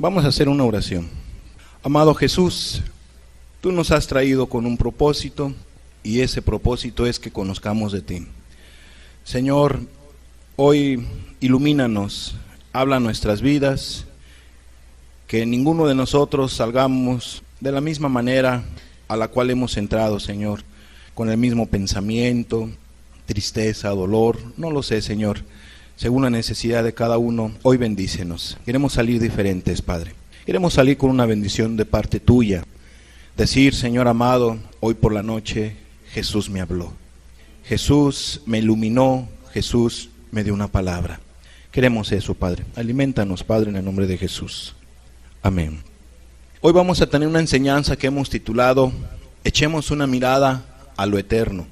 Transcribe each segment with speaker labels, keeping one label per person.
Speaker 1: Vamos a hacer una oración. Amado Jesús, tú nos has traído con un propósito y ese propósito es que conozcamos de ti. Señor, hoy ilumínanos, habla nuestras vidas, que ninguno de nosotros salgamos de la misma manera a la cual hemos entrado, Señor, con el mismo pensamiento, tristeza, dolor, no lo sé, Señor. Según la necesidad de cada uno, hoy bendícenos. Queremos salir diferentes, Padre. Queremos salir con una bendición de parte tuya. Decir, Señor amado, hoy por la noche Jesús me habló. Jesús me iluminó, Jesús me dio una palabra. Queremos eso, Padre. Aliméntanos, Padre, en el nombre de Jesús. Amén. Hoy vamos a tener una enseñanza que hemos titulado Echemos una mirada a lo eterno.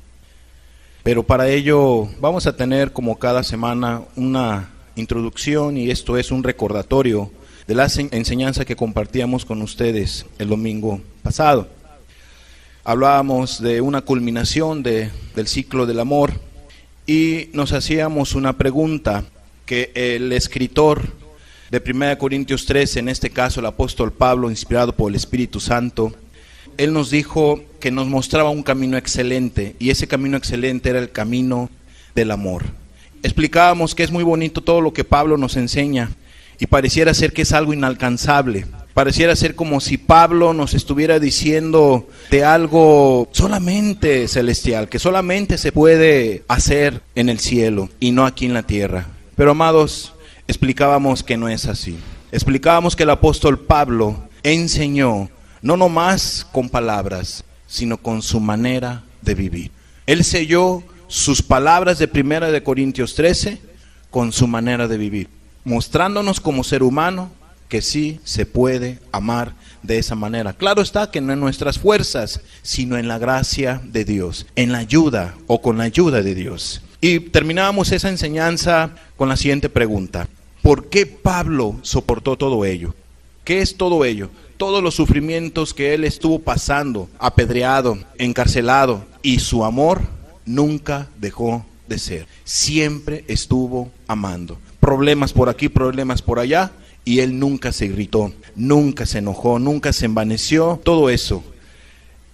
Speaker 1: Pero para ello vamos a tener como cada semana una introducción y esto es un recordatorio de la enseñanza que compartíamos con ustedes el domingo pasado. Hablábamos de una culminación del ciclo del amor y nos hacíamos una pregunta que el escritor de 1 Corintios 13, en este caso el apóstol Pablo, inspirado por el Espíritu Santo, él nos dijo que nos mostraba un camino excelente y ese camino excelente era el camino del amor. Explicábamos que es muy bonito todo lo que Pablo nos enseña y pareciera ser que es algo inalcanzable. Pareciera ser como si Pablo nos estuviera diciendo de algo solamente celestial, que solamente se puede hacer en el cielo y no aquí en la tierra. Pero amados, explicábamos que no es así. Explicábamos que el apóstol Pablo enseñó no nomás con palabras, sino con su manera de vivir. Él selló sus palabras de 1 Corintios 13 con su manera de vivir, mostrándonos como ser humano que sí se puede amar de esa manera. Claro está que no en nuestras fuerzas, sino en la gracia de Dios, en la ayuda o con la ayuda de Dios. Y terminábamos esa enseñanza con la siguiente pregunta: ¿por qué Pablo soportó todo ello? ¿Qué es todo ello? Todos los sufrimientos que él estuvo pasando, apedreado, encarcelado, y su amor nunca dejó de ser. Siempre estuvo amando. Problemas por aquí, problemas por allá, y él nunca se irritó, nunca se enojó, nunca se envaneció, todo eso.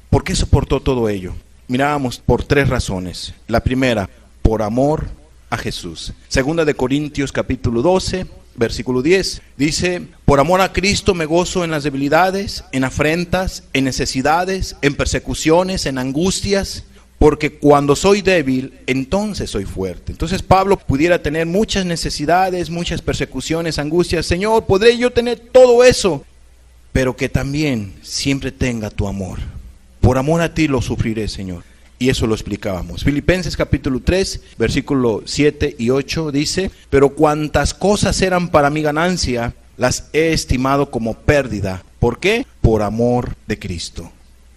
Speaker 1: ¿Por qué soportó todo ello? Mirábamos por 3 razones. La primera, por amor a Jesús. 2 Corintios capítulo 12, versículo 10, dice: por amor a Cristo me gozo en las debilidades, en afrentas, en necesidades, en persecuciones, en angustias, porque cuando soy débil, entonces soy fuerte. Entonces Pablo pudiera tener muchas necesidades, muchas persecuciones, angustias. Señor, ¿podré yo tener todo eso? Pero que también siempre tenga tu amor. Por amor a ti lo sufriré, Señor. Y eso lo explicábamos. Filipenses capítulo 3, versículo 7 y 8 dice: pero cuantas cosas eran para mi ganancia, las he estimado como pérdida. ¿Por qué? Por amor de Cristo.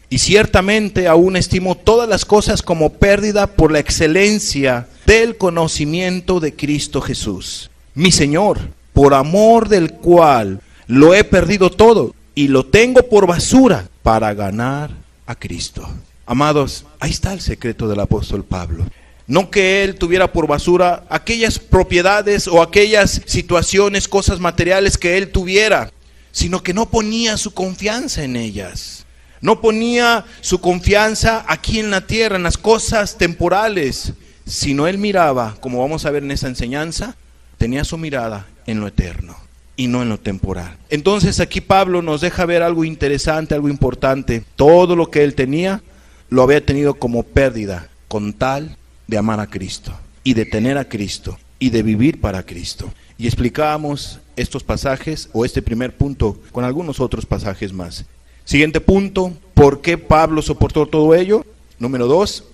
Speaker 1: Y ciertamente aún estimo todas las cosas como pérdida por la excelencia del conocimiento de Cristo Jesús, mi Señor, por amor del cual lo he perdido todo y lo tengo por basura para ganar a Cristo. Amados, ahí está el secreto del apóstol Pablo. No que él tuviera por basura aquellas propiedades o aquellas situaciones, cosas materiales que él tuviera, sino que no ponía su confianza en ellas. No ponía su confianza aquí en la tierra, en las cosas temporales, sino él miraba, como vamos a ver en esta enseñanza, tenía su mirada en lo eterno y no en lo temporal. Entonces aquí Pablo nos deja ver algo interesante, algo importante. Todo lo que él tenía, lo había tenido como pérdida, con tal de amar a Cristo y de tener a Cristo y de vivir para Cristo. Y explicábamos estos pasajes o este primer punto con algunos otros pasajes más. Siguiente punto, ¿por qué Pablo soportó todo ello? Número 2,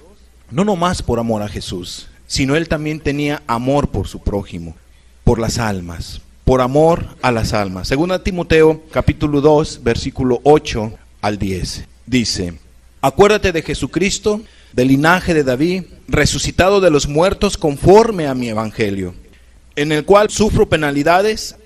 Speaker 1: no nomás por amor a Jesús, sino él también tenía amor por su prójimo, por las almas, por amor a las almas. 2 Timoteo capítulo 2, versículo 8 al 10, dice: acuérdate de Jesucristo, del linaje de David, resucitado de los muertos conforme a mi evangelio, en el cual sufro penalidades,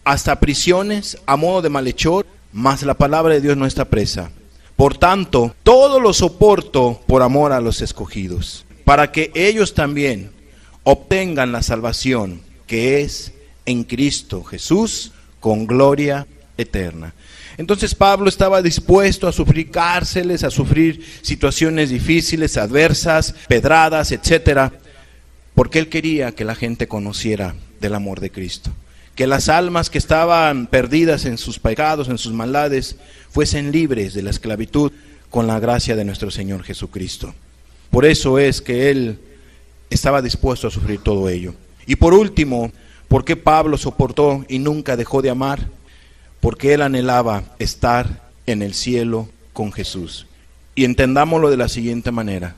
Speaker 1: hasta prisiones, a modo de malhechor, mas la palabra de Dios no está presa. Por tanto, todo lo soporto por amor a los escogidos, para que ellos también obtengan la salvación que es en Cristo Jesús, con gloria eterna. Entonces Pablo estaba dispuesto a sufrir cárceles, a sufrir situaciones difíciles, adversas, pedradas, etcétera, porque él quería que la gente conociera del amor de Cristo, que las almas que estaban perdidas en sus pecados, en sus maldades, fuesen libres de la esclavitud con la gracia de nuestro Señor Jesucristo. Por eso es que él estaba dispuesto a sufrir todo ello. Y por último, ¿por qué Pablo soportó y nunca dejó de amar? Porque él anhelaba estar en el cielo con Jesús. Y entendámoslo de la siguiente manera: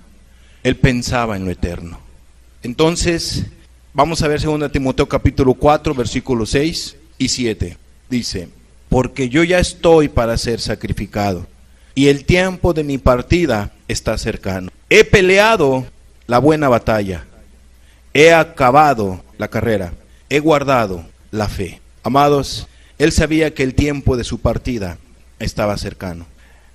Speaker 1: él pensaba en lo eterno. Entonces, vamos a ver 2 Timoteo capítulo 4, versículos 6 y 7. Dice: porque yo ya estoy para ser sacrificado, y el tiempo de mi partida está cercano. He peleado la buena batalla, he acabado la carrera, he guardado la fe. Amados, él sabía que el tiempo de su partida estaba cercano.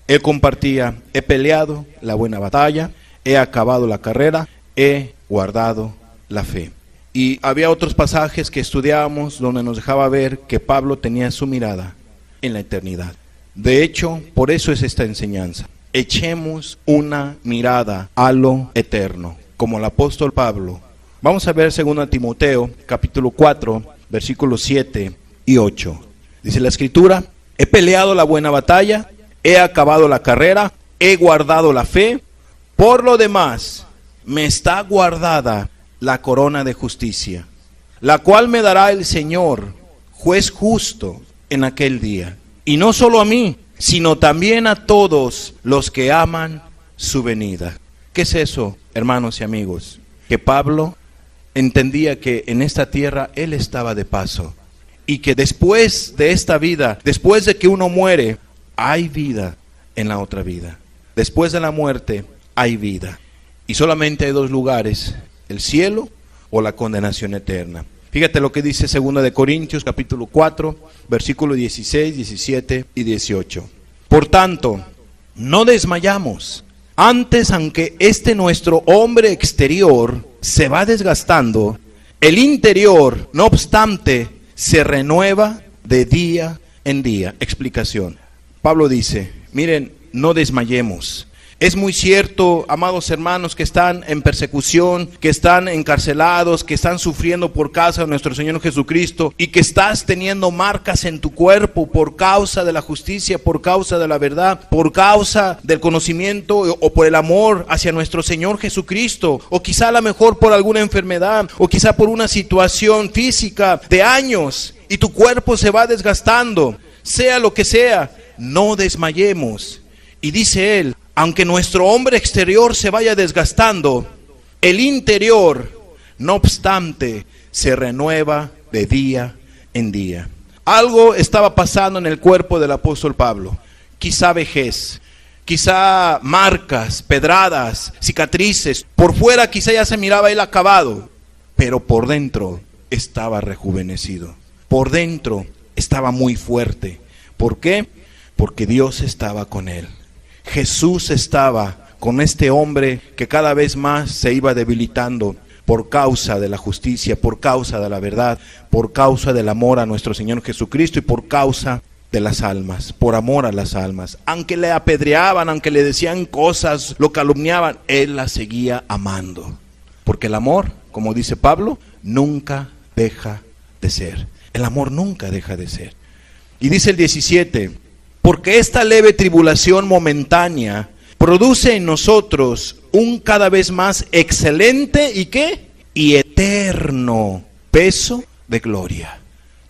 Speaker 1: Él compartía: he peleado la buena batalla, he acabado la carrera, he guardado la fe. Y había otros pasajes que estudiábamos donde nos dejaba ver que Pablo tenía su mirada en la eternidad. De hecho, por eso es esta enseñanza. Echemos una mirada a lo eterno, como el apóstol Pablo. Vamos a ver 2 Timoteo capítulo 4, versículos 7 y 8. Dice la Escritura: he peleado la buena batalla, he acabado la carrera, he guardado la fe. Por lo demás, me está guardada la corona de justicia, la cual me dará el Señor, juez justo, en aquel día. Y no solo a mí, sino también a todos los que aman su venida. ¿Qué es eso, hermanos y amigos? Que Pablo entendía que en esta tierra él estaba de paso, y que después de esta vida, después de que uno muere, hay vida en la otra vida. Después de la muerte hay vida. Y solamente hay dos lugares: el cielo o la condenación eterna. Fíjate lo que dice 2 Corintios capítulo 4, versículos 16, 17 y 18. Por tanto, no desmayamos. Antes, aunque nuestro hombre exterior se va desgastando, el interior, no obstante, se renueva de día en día. Explicación. Pablo dice: miren, no desmayemos. Es muy cierto, amados hermanos, que están en persecución, que están encarcelados, que están sufriendo por causa de nuestro Señor Jesucristo, y que estás teniendo marcas en tu cuerpo por causa de la justicia, por causa de la verdad, por causa del conocimiento o por el amor hacia nuestro Señor Jesucristo, o quizá a lo mejor por alguna enfermedad, o quizá por una situación física de años, y tu cuerpo se va desgastando. Sea lo que sea, no desmayemos. Y dice él: aunque nuestro hombre exterior se vaya desgastando, el interior, no obstante, se renueva de día en día. Algo estaba pasando en el cuerpo del apóstol Pablo. Quizá vejez, quizá marcas, pedradas, cicatrices. Por fuera quizá ya se miraba él acabado, pero por dentro estaba rejuvenecido. Por dentro estaba muy fuerte. ¿Por qué? Porque Dios estaba con él. Jesús estaba con este hombre que cada vez más se iba debilitando por causa de la justicia, por causa de la verdad, por causa del amor a nuestro Señor Jesucristo y por causa de las almas, por amor a las almas. Aunque le apedreaban, aunque le decían cosas, lo calumniaban, él la seguía amando. Porque el amor, como dice Pablo, nunca deja de ser. El amor nunca deja de ser. Y dice el 17: porque esta leve tribulación momentánea produce en nosotros un cada vez más excelente ¿y qué? Y eterno peso de gloria.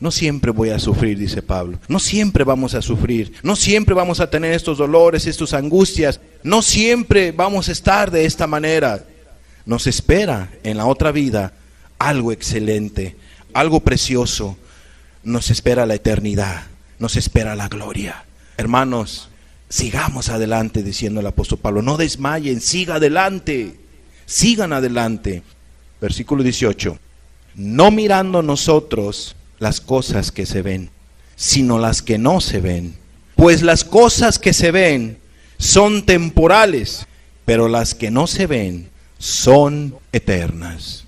Speaker 1: No siempre voy a sufrir, dice Pablo. No siempre vamos a sufrir. No siempre vamos a tener estos dolores, estas angustias. No siempre vamos a estar de esta manera. Nos espera en la otra vida algo excelente, algo precioso. Nos espera la eternidad. Nos espera la gloria. Hermanos, sigamos adelante, diciendo el apóstol Pablo. No desmayen, sigan adelante. Versículo 18. No mirando nosotros las cosas que se ven, sino las que no se ven. Pues las cosas que se ven son temporales, pero las que no se ven son eternas.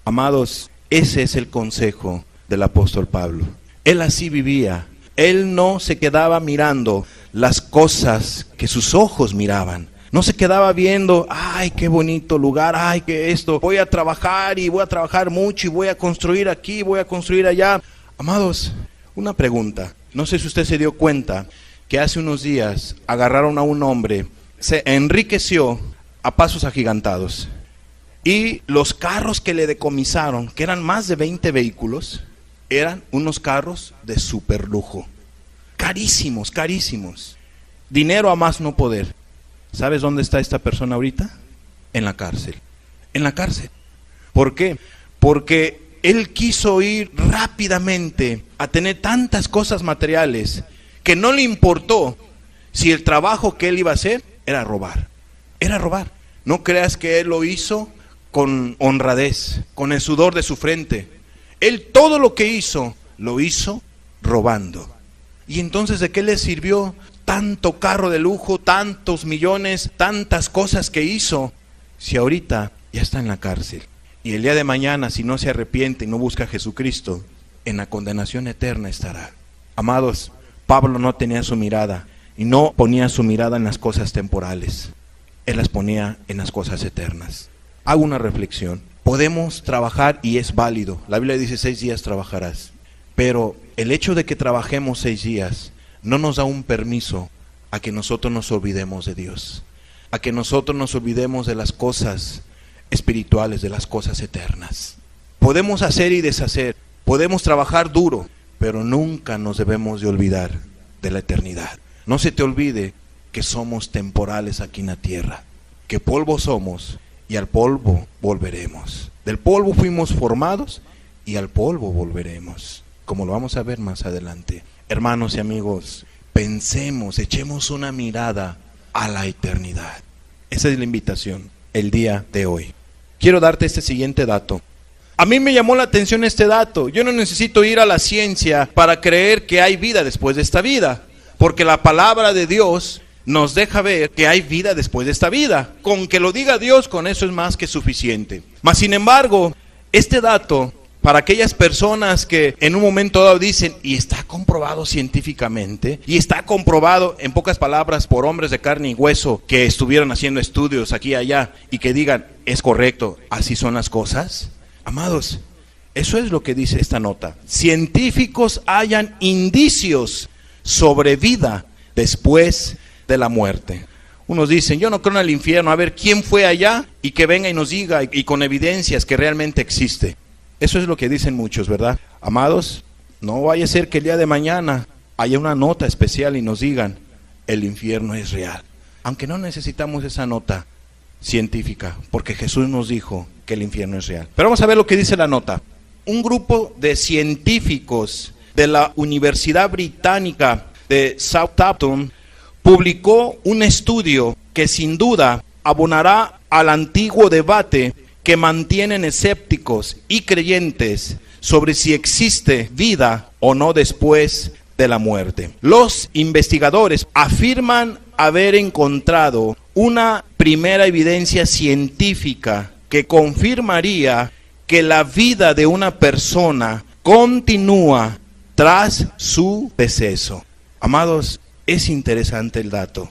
Speaker 1: Amados, ese es el consejo del apóstol Pablo. Él así vivía. Él no se quedaba mirando las cosas que sus ojos miraban. No se quedaba viendo, ay, qué bonito lugar, ay, qué esto. Voy a trabajar y voy a trabajar mucho y voy a construir aquí, voy a construir allá. Amados, una pregunta. No sé si usted se dio cuenta que hace unos días agarraron a un hombre, se enriqueció a pasos agigantados. Y los carros que le decomisaron, que eran más de 20 vehículos, eran unos carros de super lujo. Carísimos, carísimos. Dinero a más no poder. ¿Sabes dónde está esta persona ahorita? En la cárcel. En la cárcel. ¿Por qué? Porque él quiso ir rápidamente a tener tantas cosas materiales que no le importó si el trabajo que él iba a hacer era robar. Era robar. No creas que él lo hizo con honradez, con el sudor de su frente. Él todo lo que hizo, lo hizo robando. Y entonces, ¿de qué le sirvió tanto carro de lujo, tantos millones, tantas cosas que hizo, si ahorita ya está en la cárcel? Y el día de mañana, si no se arrepiente y no busca a Jesucristo, en la condenación eterna estará. Amados, Pablo no tenía su mirada y no ponía su mirada en las cosas temporales. Él las ponía en las cosas eternas. Hago una reflexión. Podemos trabajar y es válido. La Biblia dice 6 días trabajarás. Pero el hecho de que trabajemos 6 días no nos da un permiso a que nosotros nos olvidemos de Dios. A que nosotros nos olvidemos de las cosas espirituales, de las cosas eternas. Podemos hacer y deshacer. Podemos trabajar duro, pero nunca nos debemos de olvidar de la eternidad. No se te olvide que somos temporales aquí en la tierra. Que polvo somos y al polvo volveremos. Del polvo fuimos formados y al polvo volveremos, como lo vamos a ver más adelante. Hermanos y amigos, pensemos, echemos una mirada a la eternidad. Esa es la invitación el día de hoy. Quiero darte este siguiente dato. A mí me llamó la atención este dato. Yo no necesito ir a la ciencia para creer que hay vida después de esta vida, porque la palabra de Dios nos deja ver que hay vida después de esta vida. Con que lo diga Dios, con eso es más que suficiente. Mas sin embargo, este dato, para aquellas personas que en un momento dado dicen, y está comprobado científicamente, y está comprobado, en pocas palabras, por hombres de carne y hueso que estuvieron haciendo estudios aquí y allá, y que digan, es correcto, así son las cosas. Amados, eso es lo que dice esta nota. Científicos hallan indicios sobre vida después de la muerte. Unos dicen, yo no creo en el infierno, a ver quién fue allá y que venga y nos diga y con evidencias que realmente existe. Eso es lo que dicen muchos, ¿verdad? Amados, no vaya a ser que el día de mañana haya una nota especial y nos digan, el infierno es real. Aunque no necesitamos esa nota científica, porque Jesús nos dijo que el infierno es real. Pero vamos a ver lo que dice la nota. Un grupo de científicos de la Universidad Británica de Southampton publicó un estudio que sin duda abonará al antiguo debate que mantienen escépticos y creyentes sobre si existe vida o no después de la muerte. Los investigadores afirman haber encontrado una primera evidencia científica que confirmaría que la vida de una persona continúa tras su deceso. Amados, es interesante el dato.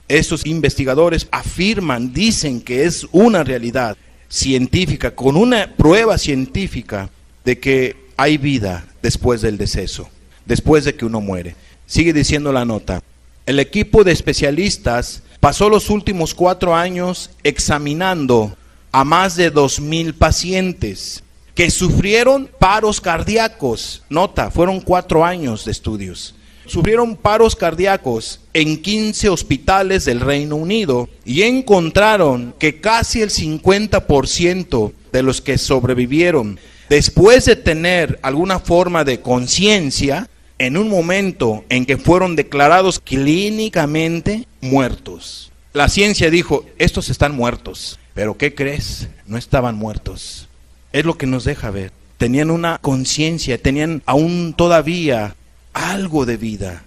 Speaker 1: Estos investigadores afirman, dicen que es una realidad científica, con una prueba científica de que hay vida después del deceso, después de que uno muere. Sigue diciendo la nota. El equipo de especialistas pasó los últimos 4 años examinando a más de 2,000 pacientes que sufrieron paros cardíacos. Nota, fueron 4 años de estudios. Sufrieron paros cardíacos en 15 hospitales del Reino Unido y encontraron que casi el 50% de los que sobrevivieron después de tener alguna forma de conciencia, en un momento en que fueron declarados clínicamente muertos. La ciencia dijo, estos están muertos, pero ¿qué crees? No estaban muertos. Es lo que nos deja ver. Tenían una conciencia, tenían aún todavía algo de vida,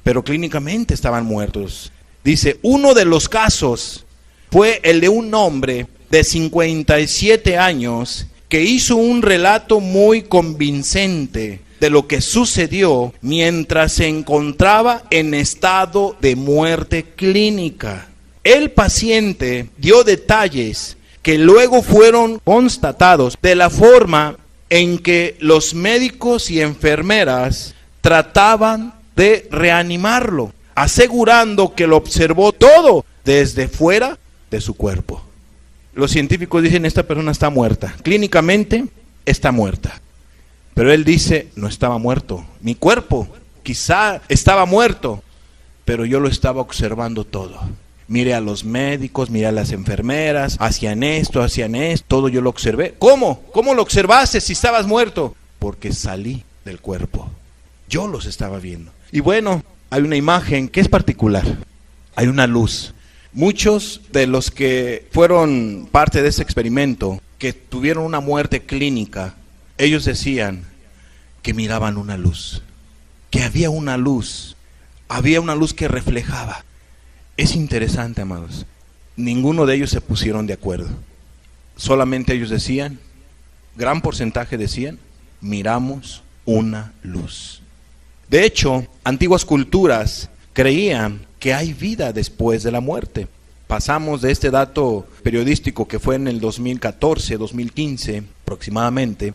Speaker 1: pero clínicamente estaban muertos. Dice, uno de los casos fue el de un hombre de 57 años que hizo un relato muy convincente de lo que sucedió mientras se encontraba en estado de muerte clínica. El paciente dio detalles que luego fueron constatados de la forma en que los médicos y enfermeras trataban de reanimarlo, asegurando que lo observó todo desde fuera de su cuerpo. Los científicos dicen, esta persona está muerta, clínicamente está muerta. Pero él dice, no estaba muerto, mi cuerpo quizá estaba muerto, pero yo lo estaba observando todo. Miré a los médicos, miré a las enfermeras, hacían esto, todo yo lo observé. ¿Cómo? ¿Cómo lo observaste si estabas muerto? Porque salí del cuerpo, yo los estaba viendo. Y bueno, hay una imagen que es particular, hay una luz. Muchos de los que fueron parte de ese experimento, que tuvieron una muerte clínica, ellos decían que miraban una luz, que había una luz que reflejaba. Es interesante, amados, ninguno de ellos se pusieron de acuerdo, solamente ellos decían, gran porcentaje decían, miramos una luz. De hecho, antiguas culturas creían que hay vida después de la muerte. Pasamos de este dato periodístico que fue en el 2014, 2015 aproximadamente.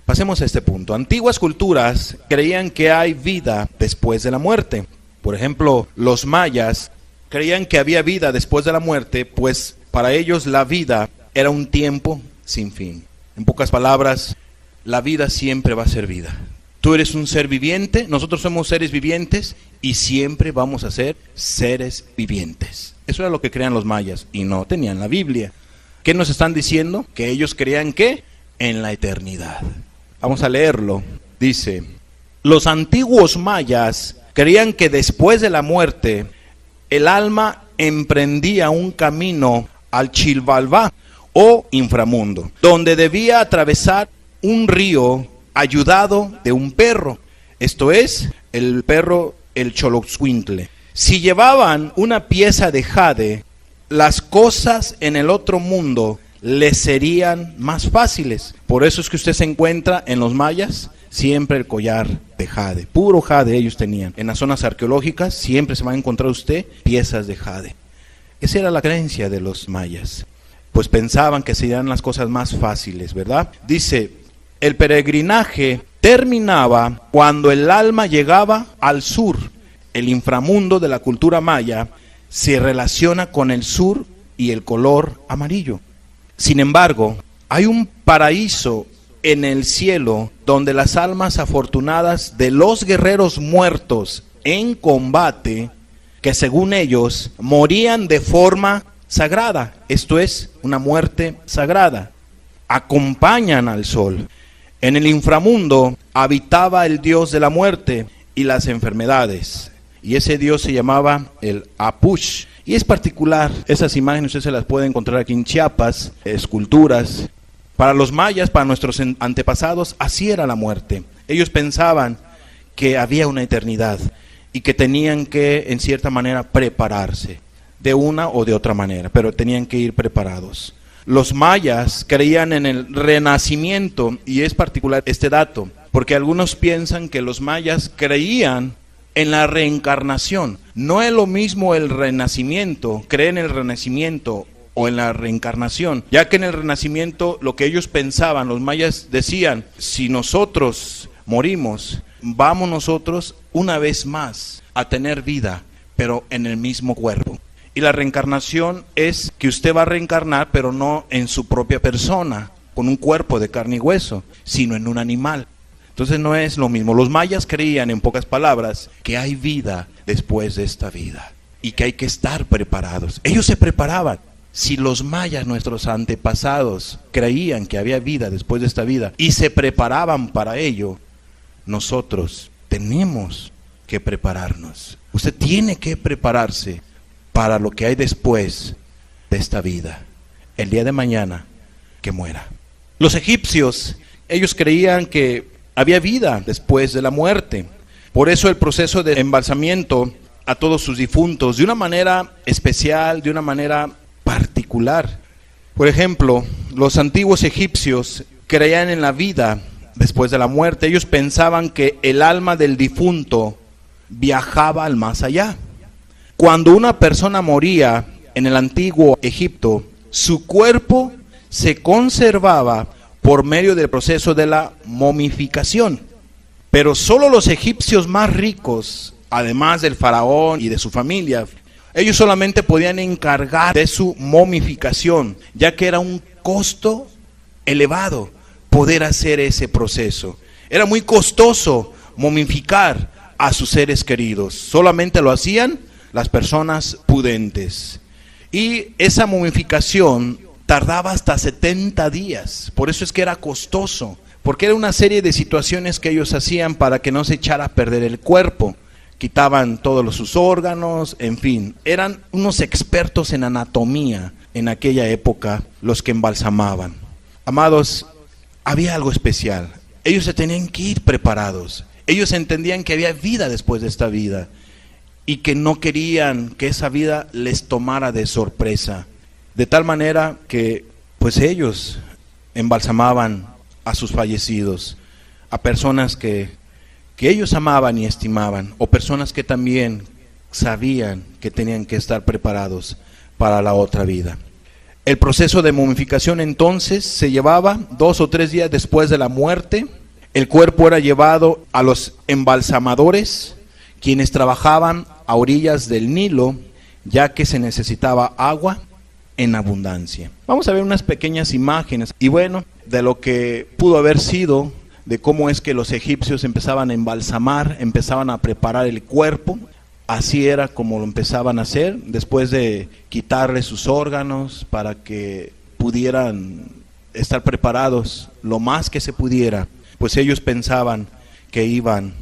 Speaker 1: Pasemos a este punto. Antiguas culturas creían que hay vida después de la muerte. Por ejemplo, los mayas creían que había vida después de la muerte, pues para ellos la vida era un tiempo sin fin. En pocas palabras, la vida siempre va a ser vida. Tú eres un ser viviente, nosotros somos seres vivientes y siempre vamos a ser seres vivientes. Eso era lo que creían los mayas y no tenían la Biblia. ¿Qué nos están diciendo? Que ellos creían que en la eternidad. Vamos a leerlo. Dice, los antiguos mayas creían que después de la muerte el alma emprendía un camino al Xilbalbá o inframundo, donde debía atravesar un río ayudado de un perro, esto es, el perro el Xoloitzcuintle. Si llevaban una pieza de jade, las cosas en el otro mundo les serían más fáciles. Por eso es que usted se encuentra en los mayas siempre el collar de jade, puro jade ellos tenían. En las zonas arqueológicas siempre se va a encontrar usted piezas de jade. Esa era la creencia de los mayas, pues pensaban que serían las cosas más fáciles, ¿verdad? Dice, el peregrinaje terminaba cuando el alma llegaba al sur. El inframundo de la cultura maya se relaciona con el sur y el color amarillo. Sin embargo, hay un paraíso en el cielo donde las almas afortunadas de los guerreros muertos en combate, que según ellos morían de forma sagrada, esto es, una muerte sagrada, acompañan al sol. En el inframundo habitaba el dios de la muerte y las enfermedades, y ese dios se llamaba el Apush. Y es particular, esas imágenes usted se las puede encontrar aquí en Chiapas, esculturas. Para los mayas, para nuestros antepasados, así era la muerte. Ellos pensaban que había una eternidad y que tenían que, en cierta manera, prepararse, de una o de otra manera, pero tenían que ir preparados. Los mayas creían en el renacimiento, y es particular este dato, porque algunos piensan que los mayas creían en la reencarnación. No es lo mismo el renacimiento, creen en el renacimiento o en la reencarnación, ya que en el renacimiento lo que ellos pensaban, los mayas decían, si nosotros morimos, vamos nosotros una vez más a tener vida, pero en el mismo cuerpo. Y la reencarnación es que usted va a reencarnar, pero no en su propia persona, con un cuerpo de carne y hueso, sino en un animal. Entonces no es lo mismo. Los mayas creían, en pocas palabras, que hay vida después de esta vida y que hay que estar preparados. Ellos se preparaban. Si los mayas, nuestros antepasados, creían que había vida después de esta vida y se preparaban para ello, nosotros tenemos que prepararnos. Usted tiene que prepararse para lo que hay después de esta vida, el día de mañana que muera. Los egipcios, ellos creían que había vida después de la muerte. Por eso el proceso de embalsamiento a todos sus difuntos, de una manera especial, de una manera particular. Por ejemplo, los antiguos egipcios creían en la vida después de la muerte. Ellos pensaban que el alma del difunto viajaba al más allá. Cuando una persona moría en el antiguo Egipto, su cuerpo se conservaba por medio del proceso de la momificación. Pero solo los egipcios más ricos, además del faraón y de su familia, ellos solamente podían encargar de su momificación, ya que era un costo elevado poder hacer ese proceso. Era muy costoso momificar a sus seres queridos. Solamente lo hacían las personas pudentes. Y esa momificación tardaba hasta 70 días. Por eso es que era costoso, porque era una serie de situaciones que ellos hacían para que no se echara a perder el cuerpo. Quitaban todos sus órganos, en fin. Eran unos expertos en anatomía en aquella época los que embalsamaban. Amados, había algo especial. Ellos se tenían que ir preparados. Ellos entendían que había vida después de esta vida y que no querían que esa vida les tomara de sorpresa. De tal manera que pues ellos embalsamaban a sus fallecidos, a personas que ellos amaban y estimaban, o personas que también sabían que tenían que estar preparados para la otra vida. El proceso de momificación entonces se llevaba 2 o 3 días después de la muerte. El cuerpo era llevado a los embalsamadores, quienes trabajaban a orillas del Nilo, ya que se necesitaba agua en abundancia. Vamos a ver unas pequeñas imágenes, y bueno, de lo que pudo haber sido, de cómo es que los egipcios empezaban a embalsamar, empezaban a preparar el cuerpo. Así era como lo empezaban a hacer, después de quitarle sus órganos para que pudieran estar preparados lo más que se pudiera. Pues ellos pensaban que iban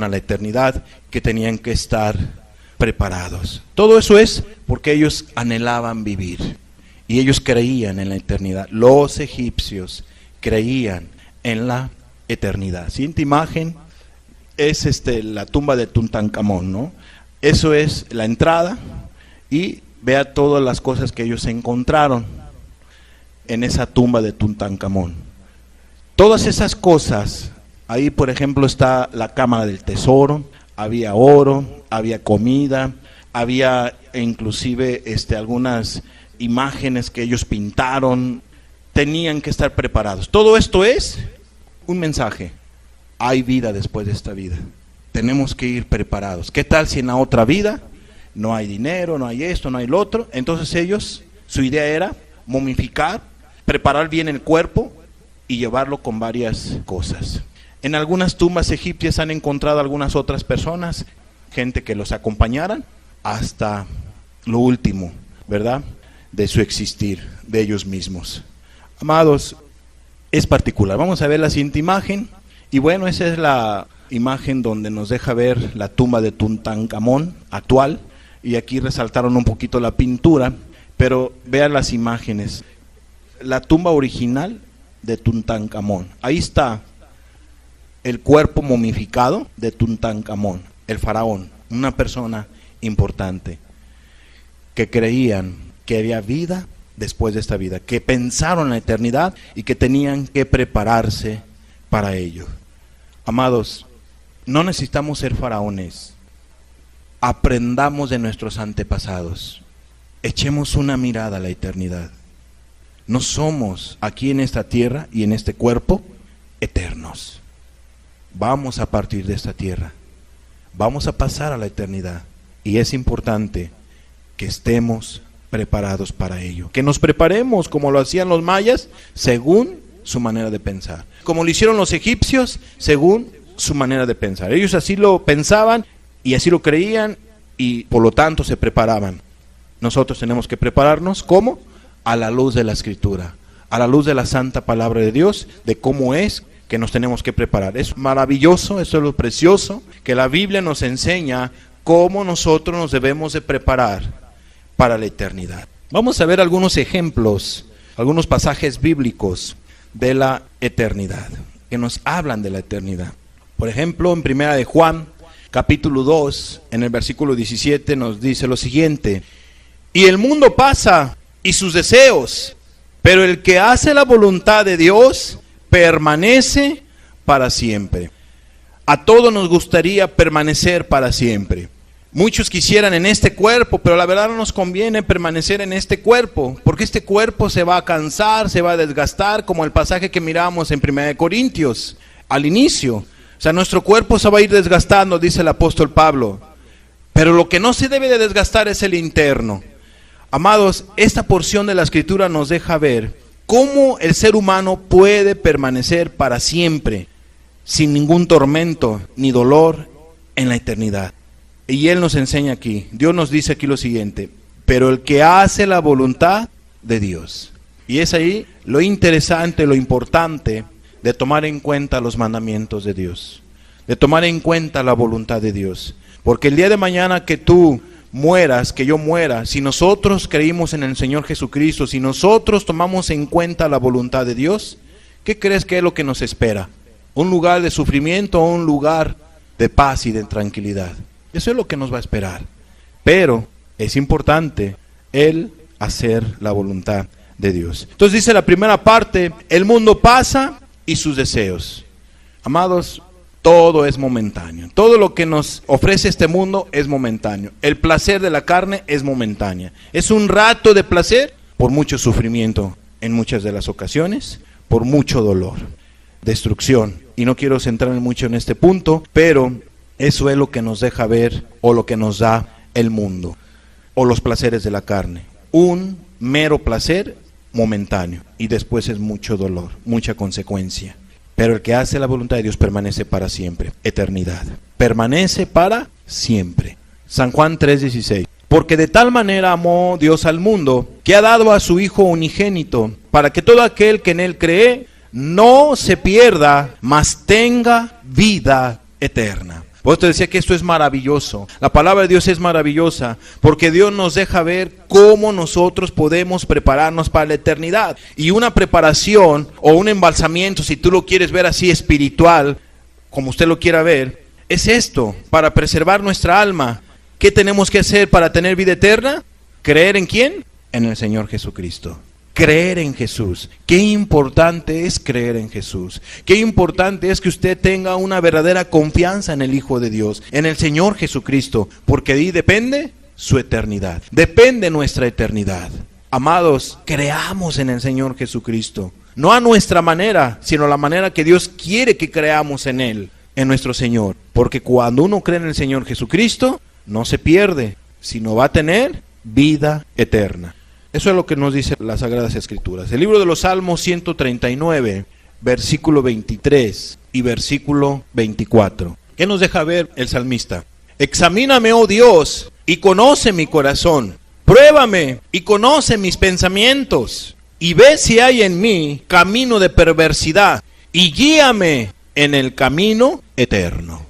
Speaker 1: a la eternidad, que tenían que estar preparados. Todo eso es porque ellos anhelaban vivir y ellos creían en la eternidad. Los egipcios creían en la eternidad. Siguiente imagen es la tumba de Tutankamón, ¿no? Eso es la entrada, y vea todas las cosas que ellos encontraron en esa tumba de Tutankamón. Todas esas cosas, ahí por ejemplo está la cámara del tesoro, había oro, había comida, había inclusive algunas imágenes que ellos pintaron. Tenían que estar preparados. Todo esto es un mensaje. Hay vida después de esta vida. Tenemos que ir preparados. ¿Qué tal si en la otra vida no hay dinero, no hay esto, no hay lo otro? Entonces ellos, su idea era momificar, preparar bien el cuerpo y llevarlo con varias cosas. En algunas tumbas egipcias han encontrado algunas otras personas, gente que los acompañaran hasta lo último, ¿verdad?, de su existir, de ellos mismos. Amados, es particular. Vamos a ver la siguiente imagen. Y bueno, esa es la imagen donde nos deja ver la tumba de Tutankamón actual. Y aquí resaltaron un poquito la pintura, pero vean las imágenes. La tumba original de Tutankamón. Ahí está el cuerpo momificado de Tutankamón, el faraón, una persona importante, que creían que había vida después de esta vida, que pensaron en la eternidad y que tenían que prepararse para ello. Amados, no necesitamos ser faraones. Aprendamos de nuestros antepasados. Echemos una mirada a la eternidad. No somos aquí en esta tierra y en este cuerpo eternos. Vamos a partir de esta tierra. Vamos a pasar a la eternidad. Y es importante que estemos preparados para ello. Que nos preparemos como lo hacían los mayas, según su manera de pensar. Como lo hicieron los egipcios, según su manera de pensar. Ellos así lo pensaban y así lo creían, y por lo tanto se preparaban. Nosotros tenemos que prepararnos, ¿cómo? A la luz de la Escritura, a la luz de la santa palabra de Dios, de cómo es que nos tenemos que preparar. Es maravilloso, eso es lo precioso, que la Biblia nos enseña cómo nosotros nos debemos de preparar para la eternidad. Vamos a ver algunos ejemplos, algunos pasajes bíblicos de la eternidad, que nos hablan de la eternidad. Por ejemplo, en Primera de Juan, capítulo 2, en el versículo 17, nos dice lo siguiente: y el mundo pasa y sus deseos, pero el que hace la voluntad de Dios permanece para siempre. A todos nos gustaría permanecer para siempre. Muchos quisieran en este cuerpo, pero la verdad no nos conviene permanecer en este cuerpo, porque este cuerpo se va a cansar, se va a desgastar, como el pasaje que miramos en 1 Corintios, al inicio. O sea, nuestro cuerpo se va a ir desgastando, dice el apóstol Pablo. Pero lo que no se debe de desgastar es el interno. Amados, esta porción de la Escritura nos deja ver cómo el ser humano puede permanecer para siempre, sin ningún tormento ni dolor en la eternidad. Y Él nos enseña aquí, Dios nos dice aquí lo siguiente: pero el que hace la voluntad de Dios. Y es ahí lo interesante, lo importante de tomar en cuenta los mandamientos de Dios, de tomar en cuenta la voluntad de Dios. Porque el día de mañana que tú mueras, que yo muera, si nosotros creímos en el Señor Jesucristo, si nosotros tomamos en cuenta la voluntad de Dios, ¿qué crees que es lo que nos espera? ¿Un lugar de sufrimiento o un lugar de paz y de tranquilidad? Eso es lo que nos va a esperar. Pero es importante el hacer la voluntad de Dios. Entonces dice la primera parte: el mundo pasa y sus deseos. Amados, todo es momentáneo. Todo lo que nos ofrece este mundo es momentáneo. El placer de la carne es momentáneo. Es un rato de placer por mucho sufrimiento en muchas de las ocasiones, por mucho dolor, destrucción. Y no quiero centrarme mucho en este punto, pero eso es lo que nos deja ver, o lo que nos da el mundo, o los placeres de la carne. Un mero placer momentáneo, y después es mucho dolor, mucha consecuencia. Pero el que hace la voluntad de Dios permanece para siempre, eternidad. Permanece para siempre. San Juan 3:16. Porque de tal manera amó Dios al mundo, que ha dado a su Hijo unigénito, para que todo aquel que en Él cree no se pierda, mas tenga vida eterna. Por eso te decía que esto es maravilloso. La palabra de Dios es maravillosa, porque Dios nos deja ver cómo nosotros podemos prepararnos para la eternidad. Y una preparación o un embalsamiento, si tú lo quieres ver así espiritual, como usted lo quiera ver, es esto: para preservar nuestra alma. ¿Qué tenemos que hacer para tener vida eterna? ¿Creer en quién? En el Señor Jesucristo. Creer en Jesús. Qué importante es creer en Jesús. Qué importante es que usted tenga una verdadera confianza en el Hijo de Dios, en el Señor Jesucristo, porque de ahí depende su eternidad, depende nuestra eternidad. Amados, creamos en el Señor Jesucristo, no a nuestra manera, sino a la manera que Dios quiere que creamos en Él, en nuestro Señor. Porque cuando uno cree en el Señor Jesucristo, no se pierde, sino va a tener vida eterna. Eso es lo que nos dice las Sagradas Escrituras. El libro de los Salmos 139, versículo 23 y versículo 24. ¿Qué nos deja ver el salmista? Examíname, oh Dios, y conoce mi corazón. Pruébame y conoce mis pensamientos. Y ve si hay en mí camino de perversidad. Y guíame en el camino eterno.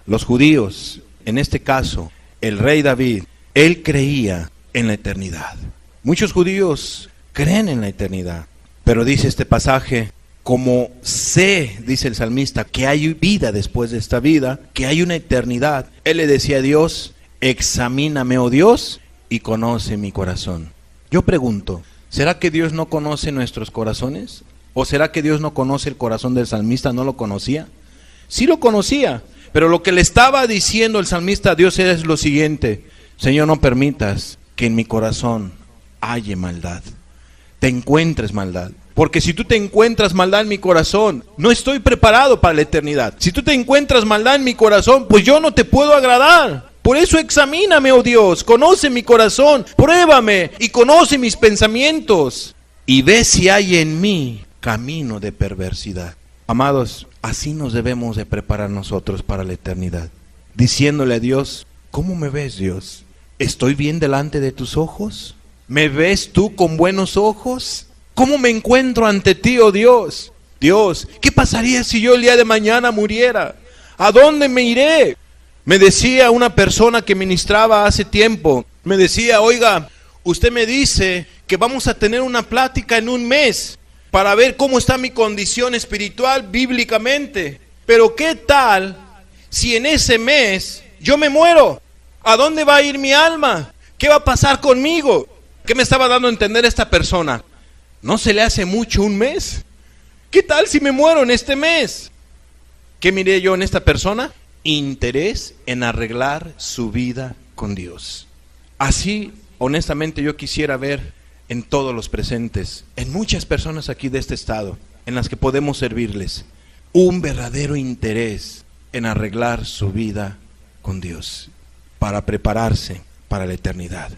Speaker 1: Los judíos, en este caso, el rey David, él creía en la eternidad. Muchos judíos creen en la eternidad, pero dice este pasaje: como sé, dice el salmista, que hay vida después de esta vida, que hay una eternidad, él le decía a Dios: examíname, oh Dios, y conoce mi corazón. Yo pregunto, ¿será que Dios no conoce nuestros corazones? ¿O será que Dios no conoce el corazón del salmista? ¿No lo conocía? Sí lo conocía, pero lo que le estaba diciendo el salmista a Dios es lo siguiente: Señor, no permitas que en mi corazón halle maldad, te encuentres maldad. Porque si tú te encuentras maldad en mi corazón, no estoy preparado para la eternidad. Si tú te encuentras maldad en mi corazón, pues yo no te puedo agradar. Por eso examíname, oh Dios, conoce mi corazón, pruébame y conoce mis pensamientos, y ve si hay en mí camino de perversidad. Amados, así nos debemos de preparar nosotros para la eternidad, diciéndole a Dios: ¿cómo me ves, Dios? ¿Estoy bien delante de tus ojos? ¿Me ves tú con buenos ojos? ¿Cómo me encuentro ante ti, oh Dios? Dios, ¿qué pasaría si yo el día de mañana muriera? ¿A dónde me iré? Me decía una persona que ministraba hace tiempo, me decía: oiga, usted me dice que vamos a tener una plática en un mes para ver cómo está mi condición espiritual bíblicamente. Pero ¿qué tal si en ese mes yo me muero? ¿A dónde va a ir mi alma? ¿Qué va a pasar conmigo? ¿Qué me estaba dando a entender esta persona? ¿No se le hace mucho un mes? ¿Qué tal si me muero en este mes? ¿Qué miré yo en esta persona? Interés en arreglar su vida con Dios. Así, honestamente, yo quisiera ver en todos los presentes, en muchas personas aquí de este estado, en las que podemos servirles, un verdadero interés en arreglar su vida con Dios, para prepararse para la eternidad.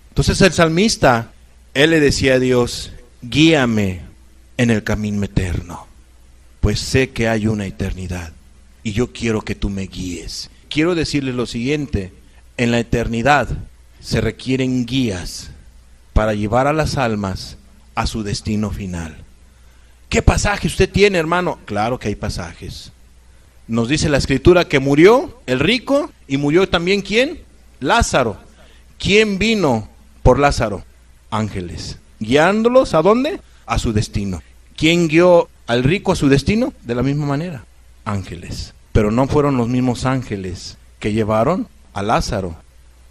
Speaker 1: Entonces el salmista, él le decía a Dios, guíame en el camino eterno, pues sé que hay una eternidad y yo quiero que tú me guíes. Quiero decirles lo siguiente, en la eternidad se requieren guías para llevar a las almas a su destino final. ¿Qué pasaje usted tiene, hermano? Claro que hay pasajes. Nos dice la Escritura que murió el rico y murió también ¿quién? Lázaro. ¿Quién vino por Lázaro? Ángeles. ¿Guiándolos a dónde? A su destino. ¿Quién guió al rico a su destino? De la misma manera, ángeles. Pero no fueron los mismos ángeles que llevaron a Lázaro,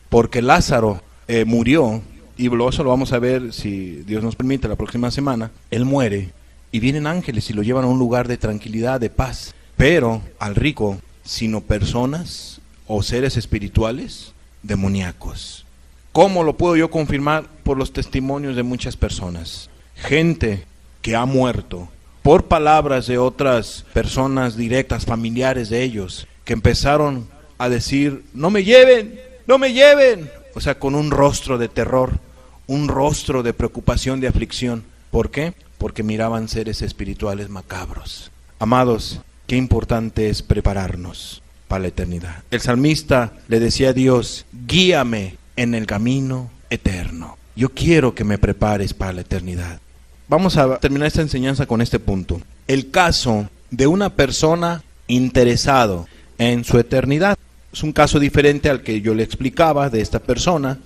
Speaker 1: porque Lázaro murió, y eso lo vamos a ver si Dios nos permite la próxima semana. Él muere y vienen ángeles y lo llevan a un lugar de tranquilidad, de paz. Pero al rico, sino personas o seres espirituales demoníacos. ¿Cómo lo puedo yo confirmar? Por los testimonios de muchas personas. Gente que ha muerto por palabras de otras personas directas, familiares de ellos, que empezaron a decir, no me lleven, no me lleven. O sea, con un rostro de terror, un rostro de preocupación, de aflicción. ¿Por qué? Porque miraban seres espirituales macabros. Amados, qué importante es prepararnos para la eternidad. El salmista le decía a Dios, guíame en el camino eterno. Yo quiero que me prepares para la eternidad. Vamos a terminar esta enseñanza con este punto. El caso de una persona interesado en su eternidad. Es un caso diferente al que yo le explicaba de esta persona.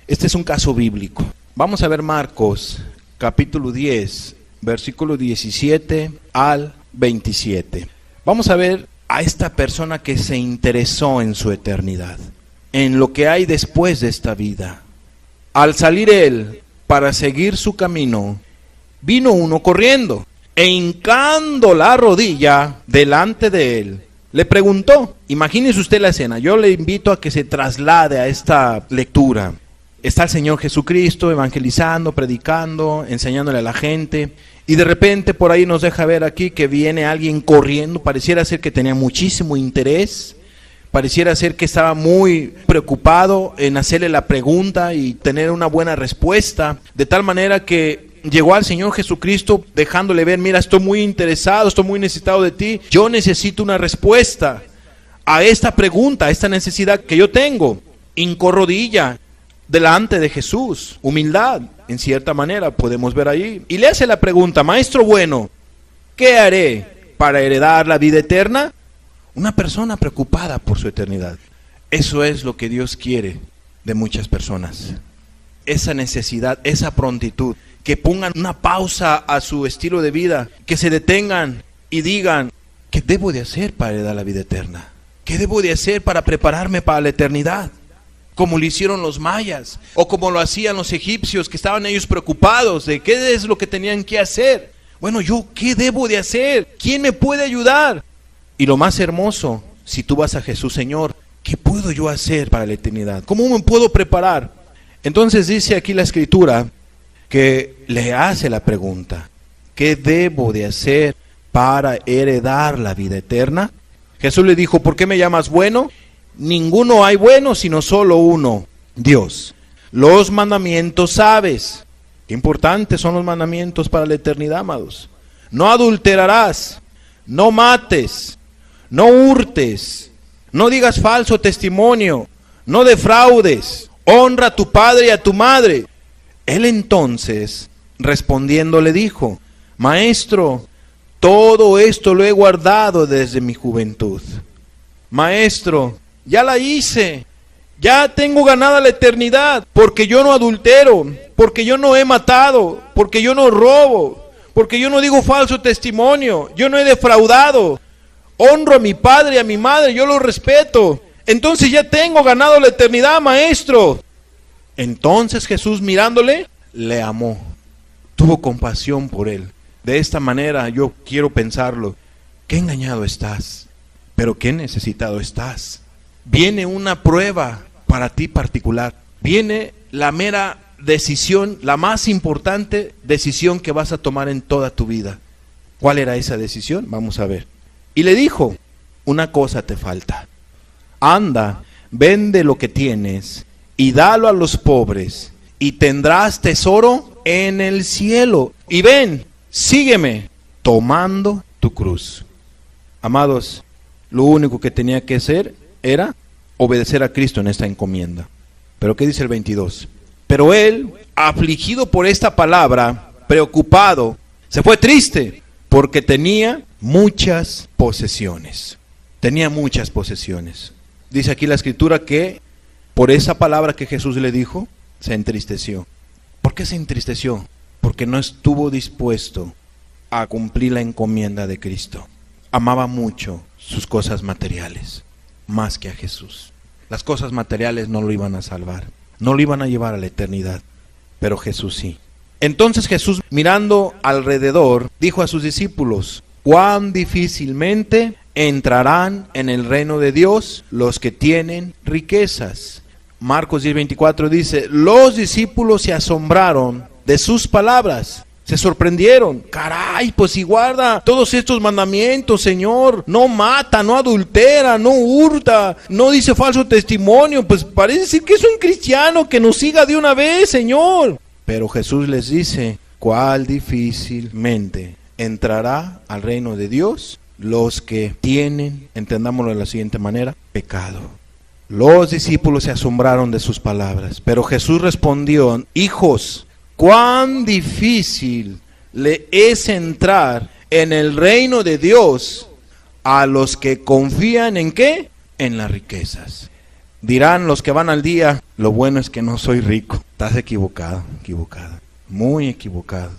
Speaker 1: Este es un caso bíblico. Vamos a ver Marcos, capítulo 10, versículo 17 al 27. Vamos a ver a esta persona que se interesó en su eternidad, en lo que hay después de esta vida. Al salir él para seguir su camino, vino uno corriendo e hincando la rodilla delante de él, le preguntó. Imagínese usted la escena. Yo le invito a que se traslade a esta lectura. Está el Señor Jesucristo evangelizando, predicando, enseñándole a la gente, y de repente por ahí nos deja ver aquí que viene alguien corriendo. Pareciera ser que tenía muchísimo interés, pareciera ser que estaba muy preocupado en hacerle la pregunta y tener una buena respuesta, de tal manera que llegó al Señor Jesucristo dejándole ver, mira, estoy muy interesado, estoy muy necesitado de ti, yo necesito una respuesta a esta pregunta, a esta necesidad que yo tengo. Hincó rodilla delante de Jesús, humildad, en cierta manera podemos ver ahí, y le hace la pregunta, maestro bueno, ¿qué haré para heredar la vida eterna? Una persona preocupada por su eternidad. Eso es lo que Dios quiere de muchas personas, esa necesidad, esa prontitud, que pongan una pausa a su estilo de vida, que se detengan y digan, ¿qué debo de hacer para heredar la vida eterna? ¿Qué debo de hacer para prepararme para la eternidad? Como lo hicieron los mayas, o como lo hacían los egipcios, que estaban ellos preocupados de qué es lo que tenían que hacer. Bueno, yo, ¿qué debo de hacer? ¿Quién me puede ayudar? Y lo más hermoso, si tú vas a Jesús, Señor, ¿qué puedo yo hacer para la eternidad? ¿Cómo me puedo preparar? Entonces dice aquí la Escritura que le hace la pregunta, ¿qué debo de hacer para heredar la vida eterna? Jesús le dijo, ¿por qué me llamas bueno? Ninguno hay bueno, sino solo uno, Dios. Los mandamientos sabes. Qué importantes son los mandamientos para la eternidad, amados. No adulterarás, no mates, no hurtes, no digas falso testimonio, no defraudes, honra a tu padre y a tu madre. Él entonces, respondiendo, le dijo, Maestro, todo esto lo he guardado desde mi juventud. Maestro, ya la hice, ya tengo ganada la eternidad, porque yo no adultero, porque yo no he matado, porque yo no robo, porque yo no digo falso testimonio, yo no he defraudado, honro a mi padre y a mi madre, yo lo respeto. Entonces ya tengo ganado la eternidad, maestro. Entonces Jesús, mirándole, le amó, tuvo compasión por él. De esta manera yo quiero pensarlo, qué engañado estás, pero qué necesitado estás. Viene una prueba para ti particular. Viene la mera decisión, la más importante decisión que vas a tomar en toda tu vida. ¿Cuál era esa decisión? Vamos a ver. Y le dijo, una cosa te falta. Anda, vende lo que tienes y dalo a los pobres y tendrás tesoro en el cielo. Y ven, sígueme, tomando tu cruz. Amados, lo único que tenía que hacer era obedecer a Cristo en esta encomienda. Pero ¿qué dice el 22? Pero él, afligido por esta palabra, preocupado, se fue triste, porque tenía muchas posesiones. Tenía muchas posesiones. Dice aquí la escritura que por esa palabra que Jesús le dijo, se entristeció. ¿Por qué se entristeció? Porque no estuvo dispuesto a cumplir la encomienda de Cristo. Amaba mucho sus cosas materiales, más que a Jesús. Las cosas materiales no lo iban a salvar, no lo iban a llevar a la eternidad, pero Jesús sí. Entonces Jesús, mirando alrededor, dijo a sus discípulos, cuán difícilmente entrarán en el reino de Dios los que tienen riquezas. Marcos 10:24 dice, los discípulos se asombraron de sus palabras, se sorprendieron. Caray, pues si guarda todos estos mandamientos, Señor, no mata, no adultera, no hurta, no dice falso testimonio, pues parece ser que es un cristiano, que nos siga de una vez, Señor. Pero Jesús les dice, cuál difícilmente entrará al reino de Dios los que tienen, entendámoslo de la siguiente manera, pecado. Los discípulos se asombraron de sus palabras, pero Jesús respondió, hijos, cuán difícil le es entrar en el reino de Dios a los que confían en ¿qué? En las riquezas. Dirán los que van al día, lo bueno es que no soy rico. Estás equivocado, equivocada, muy equivocado.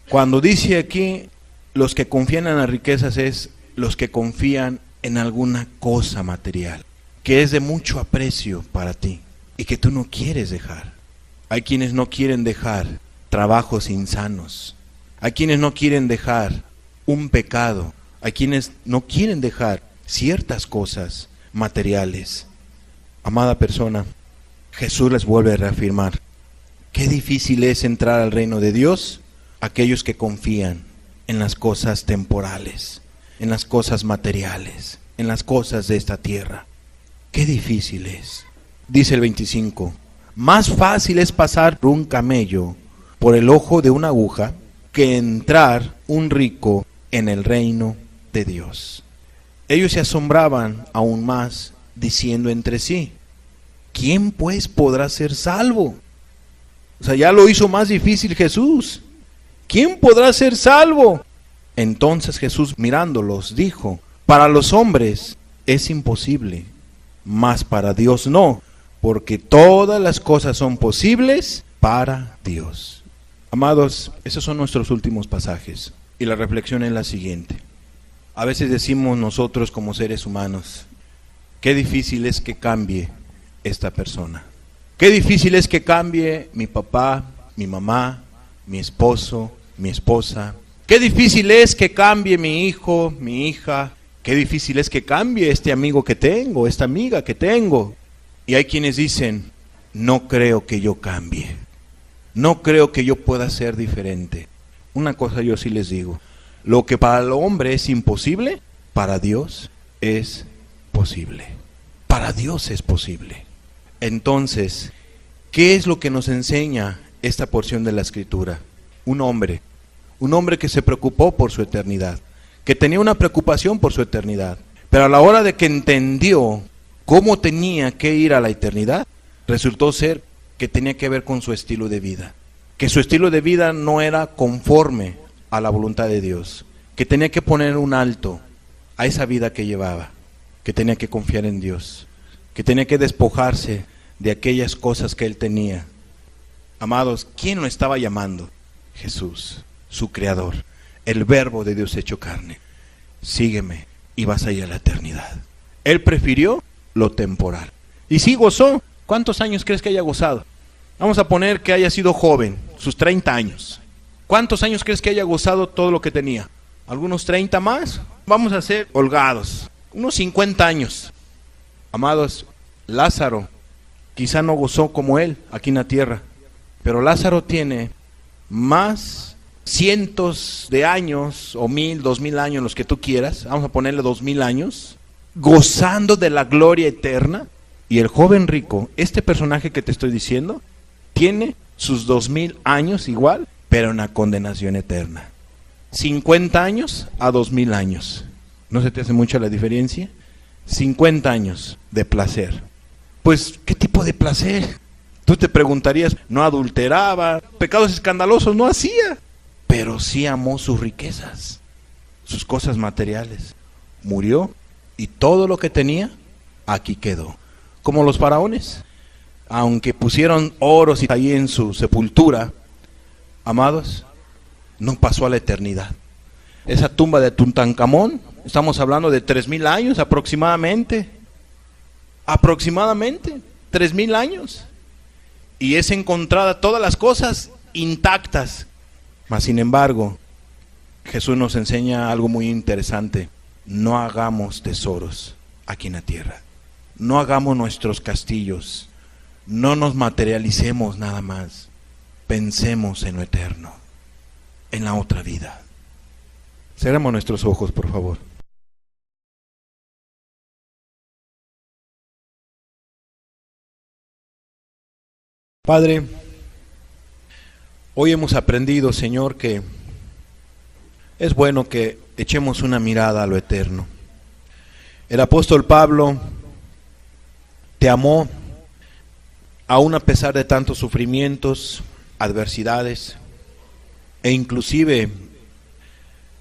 Speaker 1: Cuando dice aquí, los que confían en las riquezas es los que confían en alguna cosa material, que es de mucho aprecio para ti y que tú no quieres dejar. Hay quienes no quieren dejar trabajos insanos. Hay quienes no quieren dejar un pecado. Hay quienes no quieren dejar ciertas cosas materiales. Amada persona, Jesús les vuelve a reafirmar, qué difícil es entrar al reino de Dios aquellos que confían en las cosas temporales, en las cosas materiales, en las cosas de esta tierra. Qué difícil es. Dice el 25, más fácil es pasar por un camello por el ojo de una aguja que entrar un rico en el reino de Dios. Ellos se asombraban aún más, diciendo entre sí, ¿quién pues podrá ser salvo? O sea, ya lo hizo más difícil Jesús. ¿Quién podrá ser salvo? Entonces Jesús, mirándolos, dijo, para los hombres es imposible, mas para Dios no, porque todas las cosas son posibles para Dios. Amados, esos son nuestros últimos pasajes, y la reflexión es la siguiente. A veces decimos nosotros como seres humanos, qué difícil es que cambie esta persona. Qué difícil es que cambie mi papá, mi mamá, mi esposo, mi esposa. Qué difícil es que cambie mi hijo, mi hija. Qué difícil es que cambie este amigo que tengo, esta amiga que tengo. Y hay quienes dicen, no creo que yo cambie. No creo que yo pueda ser diferente. Una cosa yo sí les digo, lo que para el hombre es imposible, para Dios es posible. Para Dios es posible. Entonces, ¿qué es lo que nos enseña esta porción de la Escritura? Un hombre que se preocupó por su eternidad, que tenía una preocupación por su eternidad, pero a la hora de que entendió cómo tenía que ir a la eternidad, resultó ser que tenía que ver con su estilo de vida, que su estilo de vida no era conforme a la voluntad de Dios, que tenía que poner un alto a esa vida que llevaba, que tenía que confiar en Dios, que tenía que despojarse de aquellas cosas que él tenía. Amados, ¿quién lo estaba llamando? Jesús, su creador, el verbo de Dios hecho carne. Sígueme y vas a ir a la eternidad. Él prefirió lo temporal. Y sí gozó. ¿Cuántos años crees que haya gozado? Vamos a poner que haya sido joven, sus 30 años. ¿Cuántos años crees que haya gozado todo lo que tenía? ¿Algunos 30 más? Vamos a ser holgados. unos 50 años. Amados, Lázaro quizá no gozó como él aquí en la tierra, pero Lázaro tiene más cientos de años, o 1000, 2000 años, los que tú quieras, vamos a ponerle 2000 años, gozando de la gloria eterna. Y el joven rico, este personaje que te estoy diciendo, tiene sus 2000 años igual, pero en la condenación eterna. 50 años a 2000 años. ¿No se te hace mucha la diferencia? 50 años de placer. Pues, ¿qué tipo de placer? Tú te preguntarías, no adulteraba, pecados escandalosos no hacía, pero sí amó sus riquezas, sus cosas materiales. Murió y todo lo que tenía, aquí quedó. Como los faraones, aunque pusieron oros ahí en su sepultura, amados, no pasó a la eternidad. Esa tumba de Tutankamón, estamos hablando de 3000 años aproximadamente. Aproximadamente 3000 años. Y es encontrada todas las cosas intactas. Mas sin embargo, Jesús nos enseña algo muy interesante. No hagamos tesoros aquí en la tierra. No hagamos nuestros castillos. No nos materialicemos nada más. Pensemos en lo eterno, en la otra vida. Cerremos nuestros ojos, por favor. Padre, hoy hemos aprendido, Señor, que es bueno que echemos una mirada a lo eterno. El apóstol Pablo te amó, aún a pesar de tantos sufrimientos, adversidades, e inclusive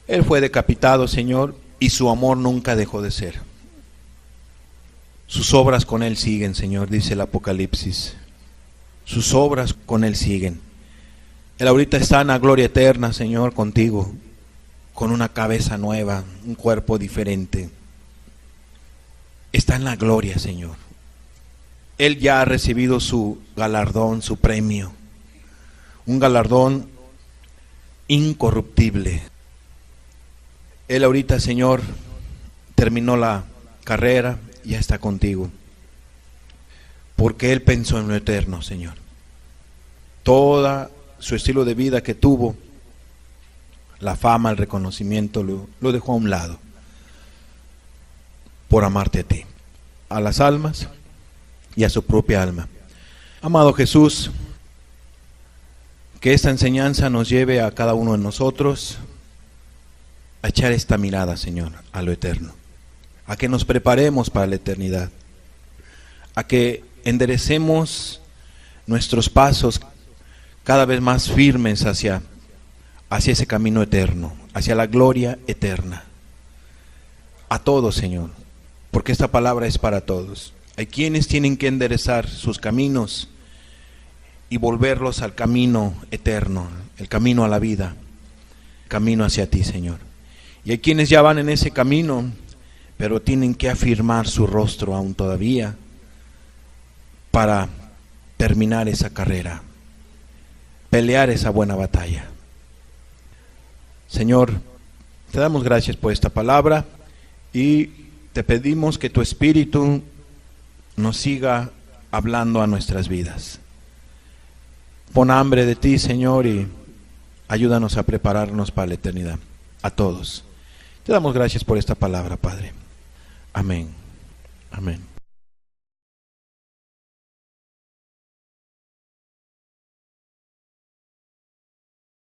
Speaker 1: él fue decapitado, Señor, y su amor nunca dejó de ser. Sus obras con él siguen, Señor, dice el Apocalipsis. Sus obras con él siguen. Él ahorita está en la gloria eterna, Señor, contigo, con una cabeza nueva, un cuerpo diferente. Está en la gloria, Señor. Él ya ha recibido su galardón, su premio, un galardón incorruptible. Él ahorita, Señor, terminó la carrera, ya está contigo. Porque él pensó en lo eterno, Señor. Todo su estilo de vida que tuvo, la fama, el reconocimiento, lo dejó a un lado. Por amarte a ti, a las almas y a su propia alma. Amado Jesús, que esta enseñanza nos lleve a cada uno de nosotros a echar esta mirada, Señor, a lo eterno. A que nos preparemos para la eternidad. A que enderecemos nuestros pasos cada vez más firmes hacia ese camino eterno, hacia la gloria eterna. A todos, Señor, porque esta palabra es para todos. Hay quienes tienen que enderezar sus caminos y volverlos al camino eterno, el camino a la vida, camino hacia ti, Señor. Y hay quienes ya van en ese camino, pero tienen que afirmar su rostro aún todavía para terminar esa carrera, pelear esa buena batalla. Señor, te damos gracias por esta palabra y te pedimos que tu Espíritu nos siga hablando a nuestras vidas. Pon hambre de ti, Señor, y ayúdanos a prepararnos para la eternidad, a todos. Te damos gracias por esta palabra, Padre. Amén. Amén.